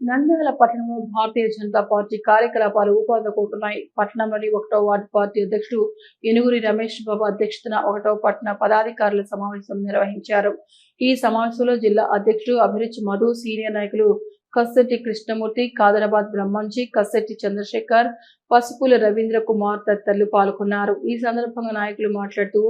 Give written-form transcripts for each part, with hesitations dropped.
నంద్యాల పట్టణంలో భారతీయ జనతా పార్టీ కార్యకలాపాలు ఊపందుకుంటున్నాయి. పట్టణంలోని 1వ వార్డు పార్టీ అధ్యక్షుడు ఏనుగురి రమేష్ బాబు అధ్యక్షతన 1వ పట్టణ పదాధికారుల సమావేశం నిర్వహించారు. ఈ సమావేశంలో జిల్లా అధ్యక్షుడు అభిరుచి మధు, సీనియర్ నాయకులు కస్సెట్టి కృష్ణమూర్తి, కాదరాబాద్ బ్రహ్మంజీ, కస్సెట్టి చంద్రశేఖర్, పసుపుల రవీంద్ర కుమార్ తదితరులు పాల్గొన్నారు. ఈ సందర్భంగా నాయకులు మాట్లాడుతూ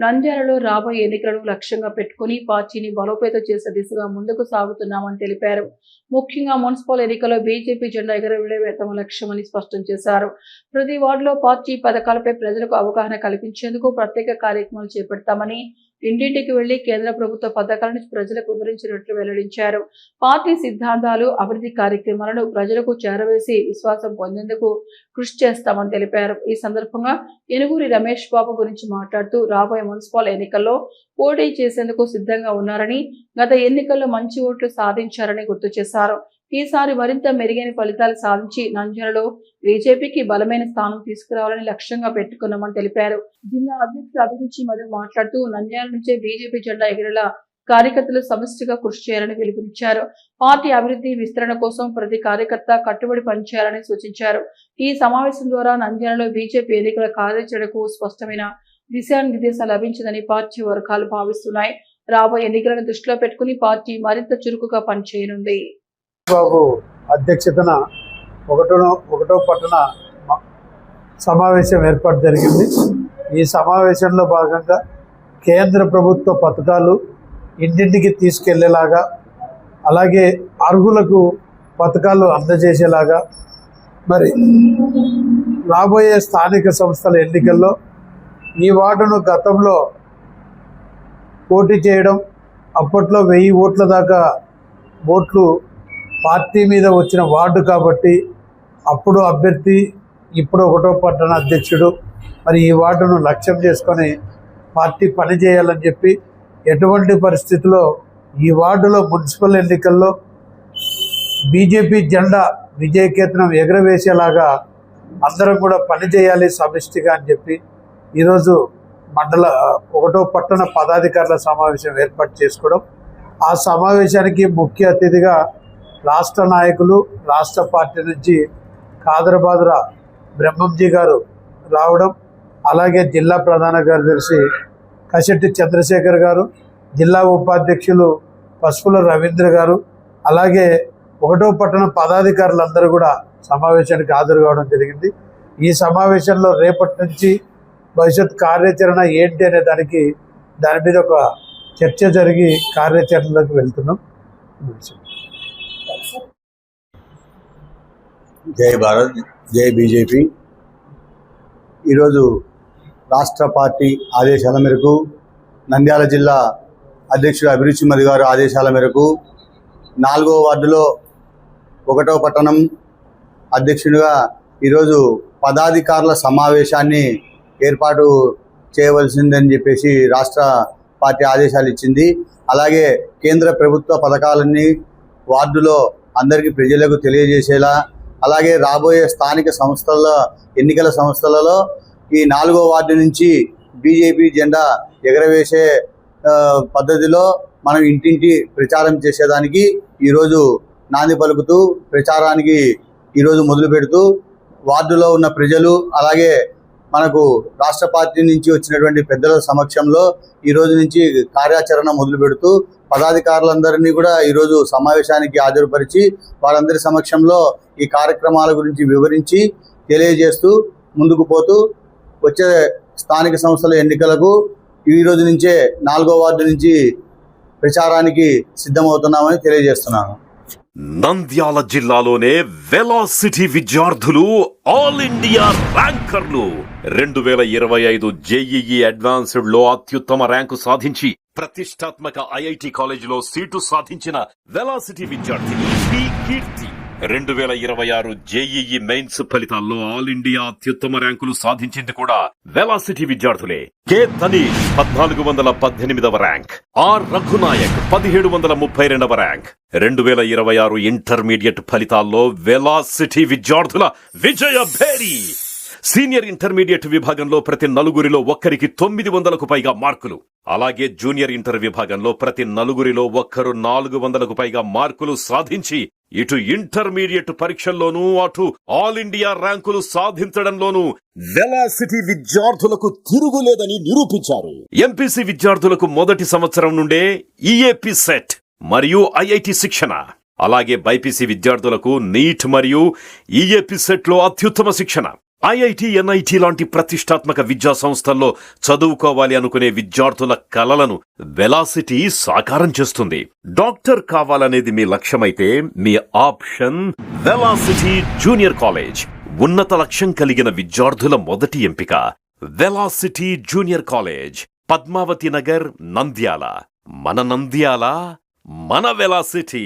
నంద్యాలలో రాబోయే ఎన్నికలను లక్ష్యంగా పెట్టుకుని పార్టీని బలోపేతం చేసే దిశగా ముందుకు సాగుతున్నామని తెలిపారు. ముఖ్యంగా మున్సిపల్ ఎన్నికల్లో బీజేపీ జెండా ఎగరవేయడమే తమ లక్ష్యమని స్పష్టం చేశారు. ప్రతి వార్డులో పార్టీ పథకాలపై ప్రజలకు అవగాహన కల్పించేందుకు ప్రత్యేక కార్యక్రమాలు చేపడతామని, ఇంటింటికి వెళ్లి కేంద్ర ప్రభుత్వ పథకాలను ప్రజలకు వివరించినట్లు వెల్లడించారు. పార్టీ సిద్ధాంతాలు, అభివృద్ధి కార్యక్రమాలను ప్రజలకు చేరవేసి విశ్వాసం పొందేందుకు కృషి చేస్తామని తెలిపారు. ఈ సందర్భంగా ఏనుగురి రమేష్ బాబు గురించి మాట్లాడుతూ రాబోయే మున్సిపల్ ఎన్నికల్లో పోటీ చేసేందుకు సిద్ధంగా ఉన్నారని, గత ఎన్నికల్లో మంచి ఓట్లు సాధించారని గుర్తు చేశారు. ఈసారి మరింత మెరుగైన ఫలితాలు సాధించి నంద్యాలలో బీజేపీకి బలమైన స్థానం తీసుకురావాలని లక్ష్యంగా పెట్టుకున్నామని తెలిపారు. జిల్లా అధ్యక్షుడు అభిరుచి మధు మాట్లాడుతూ నంద్యాల నుంచే బీజేపీ జెండా ఎగిరేలా కార్యకర్తలు సమిష్టిగా కృషి చేయాలని పిలుపునిచ్చారు. పార్టీ అభివృద్ధి విస్తరణ కోసం ప్రతి కార్యకర్త కట్టుబడి పనిచేయాలని సూచించారు. ఈ సమావేశం ద్వారా నంద్యాలలో బీజేపీ ఎన్నికల కార్యాచరణకు స్పష్టమైన దిశానిర్దేశం లభించిందని పార్టీ వర్గాలు భావిస్తున్నాయి. రాబోయే ఎన్నికలను దృష్టిలో పెట్టుకుని పార్టీ మరింత చురుకుగా పనిచేయనుంది. బాబు అధ్యక్షతన ఒకటో పట్టణ సమావేశం ఏర్పాటు జరిగింది. ఈ సమావేశంలో భాగంగా కేంద్ర ప్రభుత్వ పథకాలు ఇంటింటికి తీసుకెళ్లేలాగా, అలాగే అర్హులకు పథకాలు అందజేసేలాగా, మరి రాబోయే స్థానిక సంస్థల ఎన్నికల్లో ఈ వార్డును గతంలో పోటీ చేయడం, అప్పట్లో 1000 ఓట్ల దాకా ఓట్లు పార్టీ మీద వచ్చిన వార్డు కాబట్టి అప్పుడు అభ్యర్థి, ఇప్పుడు ఒకటో పట్టణ అధ్యక్షుడు మరి ఈ వార్డును లక్ష్యం చేసుకొని పార్టీ పనిచేయాలని చెప్పి ఎటువంటి పరిస్థితుల్లో ఈ వార్డులో మున్సిపల్ ఎన్నికల్లో బీజేపీ జెండా విజయకేతనం ఎగరవేసేలాగా అందరం కూడా పనిచేయాలి సమిష్టిగా అని చెప్పి ఈరోజు మండల 1వ పట్టణ పదాధికారుల సమావేశం ఏర్పాటు చేసుకోవడం. ఆ సమావేశానికి ముఖ్య అతిథిగా రాష్ట్ర నాయకులు, రాష్ట్ర పార్టీ నుంచి కాదరాబాద్ బ్రహ్మంజీ గారు రావడం, అలాగే జిల్లా ప్రధాన కార్యదర్శి కసెట్టి చంద్రశేఖర్ గారు, జిల్లా ఉపాధ్యక్షులు పసుపుల రవీంద్ర గారు, అలాగే 1వ పట్టణ పదాధికారులందరూ కూడా సమావేశానికి హాజరు కావడం జరిగింది. ఈ సమావేశంలో రేపటి నుంచి భవిష్యత్ కార్యాచరణ ఏంటి అనే దాని మీద ఒక చర్చ జరిగి కార్యాచరణలోకి వెళ్తున్నాం. జై భారత్, జై బీజేపీ. ఈరోజు రాష్ట్ర పార్టీ ఆదేశాల మేరకు, నంద్యాల జిల్లా అధ్యక్షుడు అభిరుచి మధు గారు ఆదేశాల మేరకు 4వ వార్డులో 1వ పట్టణం అధ్యక్షుడిగా ఈరోజు పదాధికారుల సమావేశాన్ని ఏర్పాటు చేయవలసిందని చెప్పేసి రాష్ట్ర పార్టీ ఆదేశాలు ఇచ్చింది. అలాగే కేంద్ర ప్రభుత్వ పథకాలన్నీ వార్డులో అందరికీ ప్రజలకు తెలియజేసేలా, అలాగే రాబోయే స్థానిక ఎన్నికల సంస్థలలో ఈ 4వ వార్డు నుంచి బీజేపీ జెండా ఎగరవేసే పద్ధతిలో మనం ఇంటింటి ప్రచారం చేసేదానికి ఈరోజు నాంది పలుకుతూ ప్రచారానికి ఈరోజు మొదలు పెడుతూ వార్డులో ఉన్న ప్రజలు, అలాగే మనకు రాష్ట్ర పార్టీ నుంచి వచ్చినటువంటి పెద్దల సమక్షంలో ఈరోజు నుంచి కార్యాచరణ మొదలు పెడుతూ పదాధికారులందరినీ కూడా ఈరోజు సమావేశానికి హాజరుపరిచి వారందరి సమక్షంలో ఈ కార్యక్రమాల గురించి వివరించి తెలియజేస్తూ ముందుకు పోతూ వచ్చే స్థానిక సంస్థల ఎన్నికలకు ఈరోజు నుంచే 4వ వార్డు నుంచి ప్రచారానికి సిద్ధమవుతున్నామని తెలియజేస్తున్నాను. నంద్యాల జిల్లాలోనే వెలాసిటీ విద్యార్థులు ఆల్ ఇండియా ర్యాంకర్లు 2025 జేఈఈ అడ్వాన్స్డ్ లో అత్యుత్తమ ర్యాంకు సాధించి ప్రతిష్టాత్మక ఐఐటి కాలేజీలో సీటు సాధించిన వెలాసిటీ విద్యార్థి పి కీర్తి 2026 జేఈఈ మెయిన్స్ ఫలితాల్లో ఆల్ ఇండియా అత్యుత్తమ ర్యాంకులు సాధించింది కూడా వెలాసిటీ విద్యార్థులే. కె తని 1418వ ర్యాంక్, ఆర్ రఘునాయక్ 1732వ ర్యాంక్. 2026 ఇంటర్మీడియట్ ఫలితాల్లో వెలాసిటీ విద్యార్థుల విజయ భేరి. సీనియర్ ఇంటర్మీడియట్ విభాగంలో ప్రతి నలుగురిలో ఒక్కరికి 900కు పైగా మార్కులు. అలాగే జూనియర్ ఇంటర్ విభాగంలో ప్రతి నలుగురిలో ఒక్కరు 400కు పైగా మార్కులు సాధించి ఇటు ఇంటర్మీడియట్ పరీక్షల్లోనూ అటు ఆల్ ఇండియా ర్యాంకులు సాధించడంలోనూ వెలాసిటీ విద్యార్థులకు తిరుగులేదని నిరూపించారు. ఎంపీసీ విద్యార్థులకు మొదటి సంవత్సరం నుండే ఈఏపీ సెట్ మరియు ఐఐటి శిక్షణ, అలాగే బైపీసీ విద్యార్థులకు నీట్ మరియు ఈఏపీ సెట్లో అత్యుత్తమ శిక్షణ. ఐఐటి, ఎన్ఐటి లాంటి ప్రతిష్టాత్మక విద్యా సంస్థల్లో చదువుకోవాలి అనుకునే విద్యార్థుల కలలను వెలాసిటీ సాకారం చేస్తుంది. డాక్టర్ కావాలనేది మీ లక్ష్యమైతే మీ ఆప్షన్ వెలాసిటీ జూనియర్ కాలేజ్. ఉన్నత లక్ష్యం కలిగిన విద్యార్థుల మొదటి ఎంపిక velocity junior college, Padmavathi Nagar, Nandyal. మన నంద్యాల, మన వెలాసిటీ.